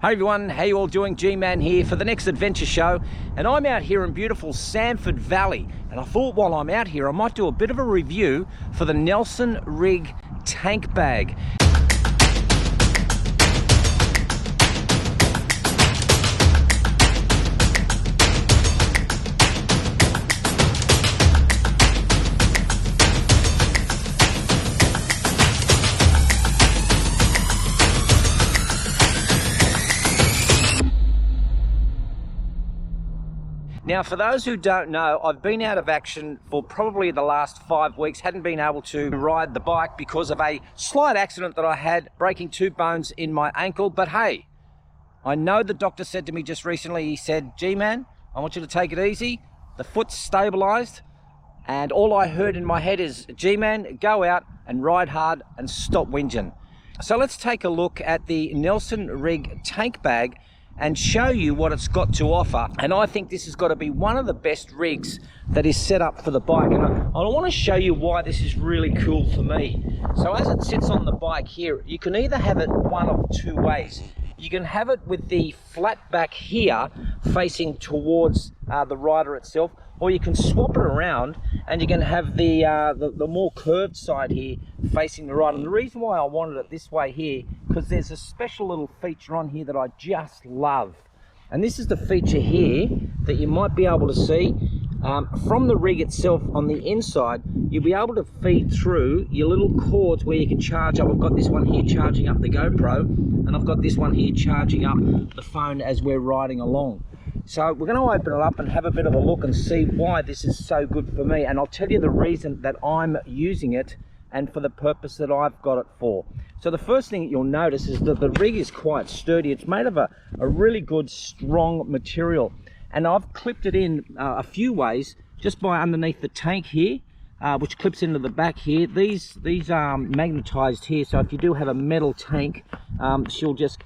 Hey everyone, how you all doing? G-Mann here for the next adventure show, and I'm out here in beautiful Sanford Valley, and I thought while I'm out here I might do a bit of a review for the Nelson-Rigg tank bag. Now, for those who don't know, I've been out of action for probably the last 5 weeks. Hadn't been able to ride the bike because of a slight accident that I had, breaking 2 bones in my ankle. But hey, I know the doctor said to me just recently, he said, G-Man, I want you to take it easy. The foot's stabilized. And all I heard in my head is, G-Man, go out and ride hard and stop whinging. So let's take a look at the Nelson-Rigg tank bag and show you what it's got to offer. And I think this has got to be one of the best rigs that is set up for the bike. And I want to show you why this is really cool for me. So as it sits on the bike here, you can either have it one of 2 ways. You can have it with the flat back here facing towards the rider itself, or you can swap it around and you can have the more curved side here facing the rider. And the reason why I wanted it this way here, because there's a special little feature on here that I just love. And this is the feature here that you might be able to see from the rig itself. On the inside, you'll be able to feed through your little cords where you can charge up. I've got this one here charging up the GoPro, and I've got this one here charging up the phone as we're riding along. So we're going to open it up and have a bit of a look and see why this is so good for me. And I'll tell you the reason that I'm using it and for the purpose that I've got it for. So the first thing that you'll notice is that the rig is quite sturdy. It's made of a really good, strong material. And I've clipped it in a few ways, just by underneath the tank here, which clips into the back here. These are magnetized here, so if you do have a metal tank, she'll just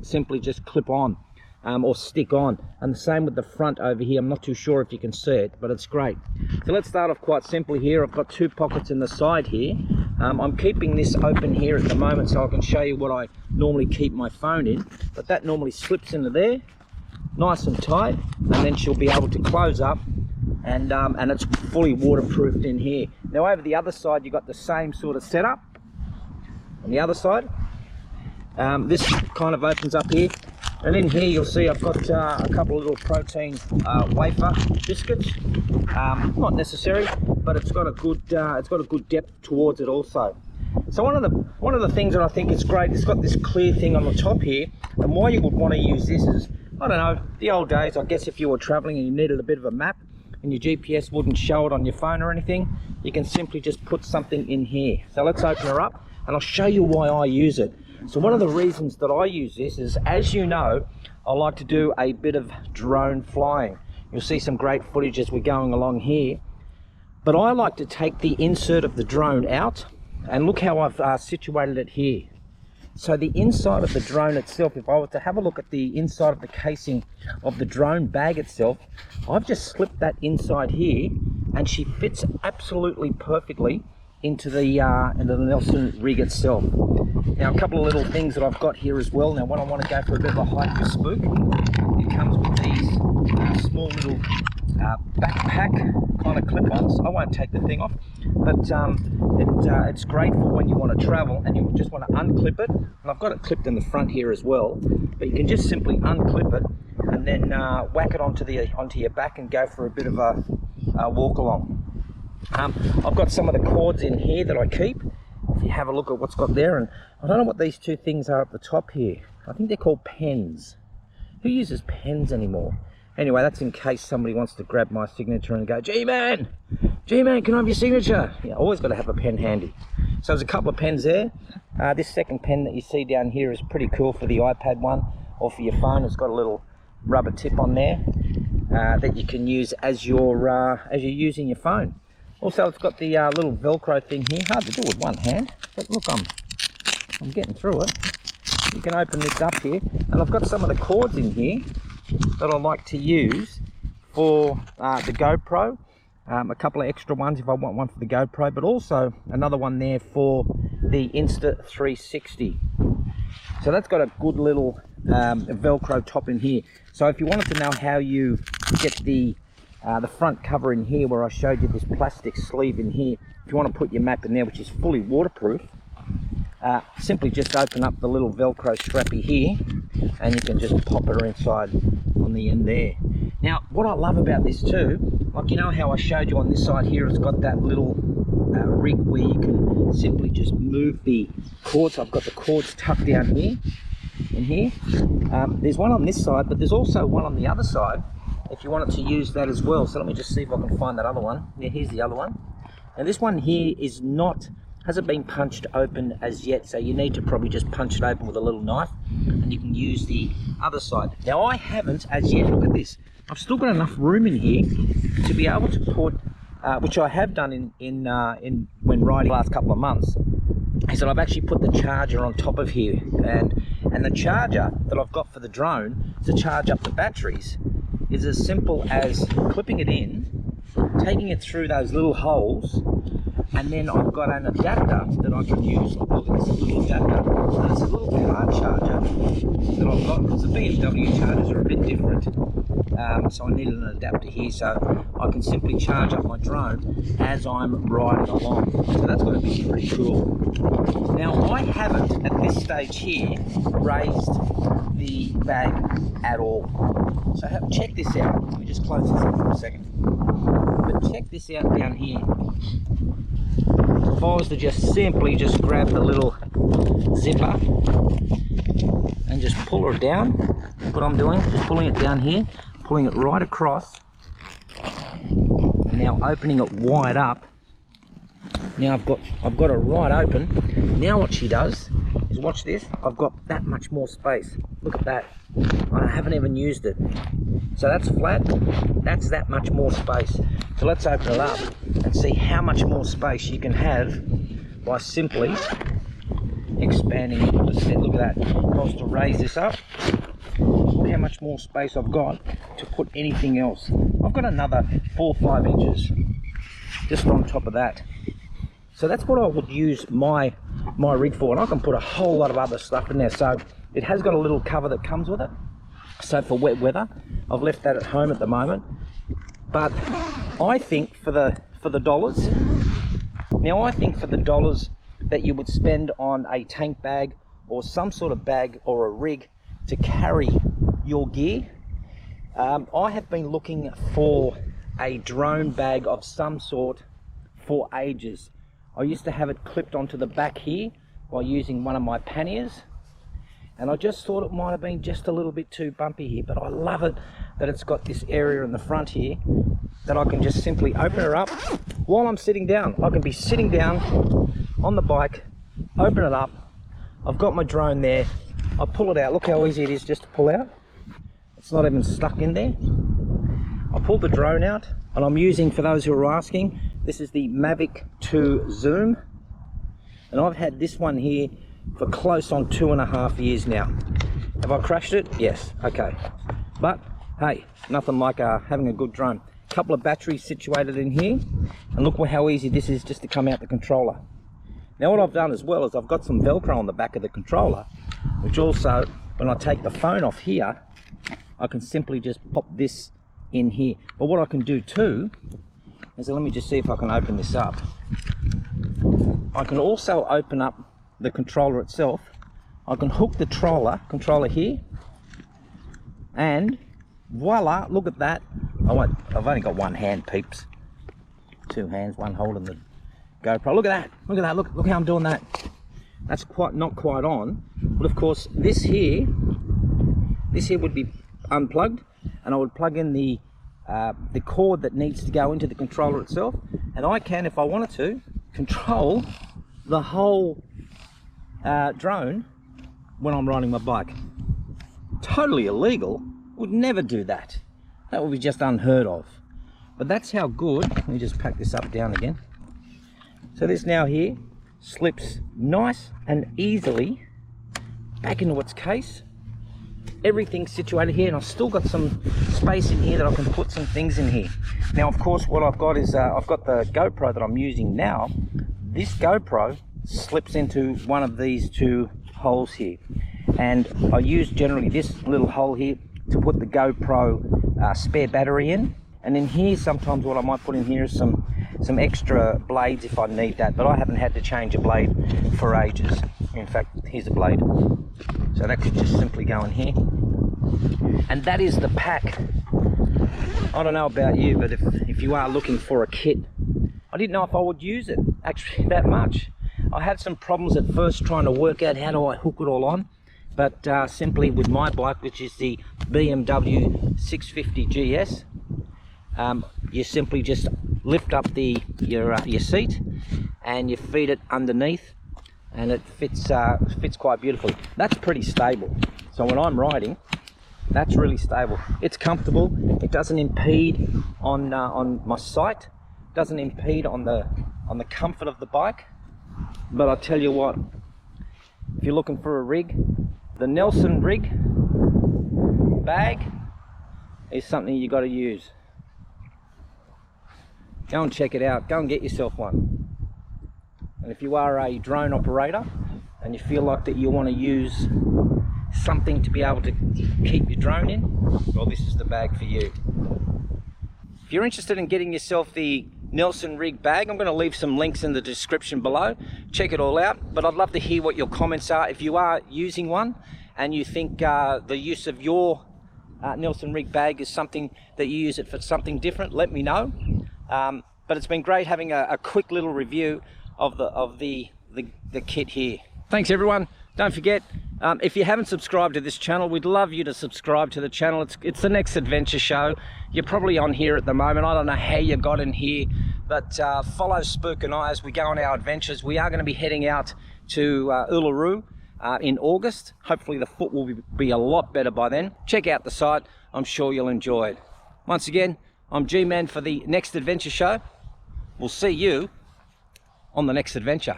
simply just clip on. Or stick on, and the same with the front over here. I'm not too sure if you can see it, but it's great. So let's start off quite simply here. I've got 2 pockets in the side here. I'm keeping this open here at the moment so I can show you what I normally keep my phone in, but that normally slips into there nice and tight, and then she'll be able to close up, and it's fully waterproofed in here. Now over the other side you've got the same sort of setup. On the other side, this kind of opens up here. And in here you'll see I've got a couple of little protein wafer biscuits. Not necessary, but it's got a good depth towards it also. So one of the things that I think is great, it's got this clear thing on the top here. And why you would want to use this is, I don't know, the old days, I guess if you were traveling and you needed a bit of a map and your GPS wouldn't show it on your phone or anything, you can simply just put something in here. So let's open her up and I'll show you why I use it. So one of the reasons that I use this is, as you know, I like to do a bit of drone flying. You'll see some great footage as we're going along here. But I like to take the insert of the drone out, and look how I've situated it here. So the inside of the drone itself, if I were to have a look at the inside of the casing of the drone bag itself, I've just slipped that inside here, and she fits absolutely perfectly into the Nelson-Rigg itself. Now a couple of little things that I've got here as well. Now when I want to go for a bit of a hike with Spook, it comes with these small little backpack kind of clip-ons. I won't take the thing off, but it's great for when you want to travel and you just want to unclip it. And I've got it clipped in the front here as well, but you can just simply unclip it and then whack it onto your back and go for a bit of a walk along. I've got some of the cords in here that I keep. If you have a look at what's got there, and I don't know what these 2 things are up the top here. I think they're called pens. Who uses pens anymore? Anyway, that's in case somebody wants to grab my signature and go, G-Man, G-Man, can I have your signature? Yeah, always got to have a pen handy. So there's a couple of pens there. This second pen that you see down here is pretty cool for the iPad one, or for your phone. It's got a little rubber tip on there that you can use as you're using your phone. Also, it's got the little Velcro thing here. Hard to do with one hand, but look, I'm getting through it. You can open this up here, and I've got some of the cords in here that I like to use for the GoPro. A couple of extra ones if I want one for the GoPro, but also another one there for the Insta360. So that's got a good little Velcro top in here. So if you wanted to know how you get the front cover in here, where I showed you this plastic sleeve in here, if you want to put your map in there, which is fully waterproof, simply just open up the little Velcro strappy here, and you can just pop it inside on the end there. Now, what I love about this too, like, you know how I showed you on this side here, it's got that little rig where you can simply just move the cords. I've got the cords tucked down here, in here. There's one on this side, but there's also one on the other side if you wanted to use that as well. So let me just see if I can find that other one. Yeah, here's the other one. And this one here hasn't been punched open as yet, so you need to probably just punch it open with a little knife, and you can use the other side. Now, I haven't as yet, look at this, I've still got enough room in here to be able to put, which I have done when riding the last couple of months, is that I've actually put the charger on top of here, and the charger that I've got for the drone to charge up the batteries is as simple as clipping it in, taking it through those little holes, and then I've got an adapter that I can use. Look, it's a little adapter. So it's a little car charger that I've got, because the BMW chargers are a bit different. So I needed an adapter here, so I can simply charge up my drone as I'm riding along. So that's going to be pretty cool. Now, I haven't at this stage here raised the bag at all. So check this out. Let me just close this up for a second. But check this out down here. If I was to just simply just grab the little zipper and just pull her down, what I'm doing, just pulling it down here, pulling it right across, and now opening it wide up. Now I've got it right open. Now what she does is, watch this, I've got that much more space. Look at that. I haven't even used it. So that's flat, that's that much more space. So let's open it up and see how much more space you can have by simply expanding it. Look at that. If I was to raise this up, look how much more space I've got to put anything else. I've got another 4 or 5 inches just on top of that. So that's what I would use my rig for, and I can put a whole lot of other stuff in there. So it has got a little cover that comes with it. So for wet weather, I've left that at home at the moment. But I think for the dollars, now I think for the dollars that you would spend on a tank bag or some sort of bag or a rig to carry your gear, I have been looking for a drone bag of some sort for ages. I used to have it clipped onto the back here by using one of my panniers, and I just thought it might have been just a little bit too bumpy here, but I love it that it's got this area in the front here that I can just simply open her up while I'm sitting down. I can be sitting down on the bike, open it up, I've got my drone there, I pull it out. Look how easy it is just to pull out. It's not even stuck in there. I pulled the drone out, and I'm using, for those who are asking, this is the Mavic 2 Zoom, and I've had this one here for close on 2.5 years now. Have I crashed it? Yes. Okay, but hey, nothing like having a good drone. Couple of batteries situated in here, and look how easy this is just to come out the controller. Now what I've done as well is I've got some Velcro on the back of the controller, which also, when I take the phone off here, I can simply just pop this in here. But what I can do too is, let me just see if I can open this up. I can also open up the controller itself. I can hook the controller here, and voila, look at that. I've only got one hand, peeps. 2 hands, one holding the GoPro. Look at that, look at that, look how I'm doing that. That's not quite on, but of course this here would be unplugged, and I would plug in the cord that needs to go into the controller itself, and I can, if I wanted to, control the whole drone when I'm riding my bike. Totally illegal, would never do that. That would be just unheard of. But that's how good, let me just pack this up down again. So this now here slips nice and easily back into its case. Everything's situated here, and I've still got some space in here that I can put some things in here. Now of course what I've got is I've got the GoPro that I'm using now. This GoPro slips into one of these 2 holes here, and I use generally this little hole here to put the GoPro spare battery in. And in here, sometimes what I might put in here is some extra blades if I need that, but I haven't had to change a blade for ages. In fact, here's a blade. So that could just simply go in here. And that is the pack. I don't know about you, but if you are looking for a kit, I didn't know if I would use it actually that much. I had some problems at first trying to work out how do I hook it all on, but simply with my bike, which is the BMW 650 GS, you simply just lift up your seat and you feed it underneath, and it fits quite beautifully. That's pretty stable. So when I'm riding, that's really stable. It's comfortable. It doesn't impede on my sight. Doesn't impede on the comfort of the bike. But I tell you what, if you're looking for a rig, the Nelson-Rigg bag is something you got to use. Go and check it out. Go and get yourself one. And if you are a drone operator and you feel like that you want to use something to be able to keep your drone in, well, this is the bag for you. If you're interested in getting yourself the Nelson-Rigg bag, I'm going to leave some links in the description below. Check it all out. But I'd love to hear what your comments are. If you are using one and you think the use of your Nelson-Rigg bag is something that you use it for something different, let me know. But it's been great having a quick little review of the kit here. Thanks everyone. Don't forget, if you haven't subscribed to this channel, we'd love you to subscribe to the channel. It's the Next Adventure Show. You're probably on here at the moment. I don't know how you got in here, but follow Spook and I as we go on our adventures. We are going to be heading out to Uluru in August. Hopefully the foot will be a lot better by then. Check out the site. I'm sure you'll enjoy it. Once again, I'm G-Mann for the Next Adventure Show. We'll see you on the next adventure.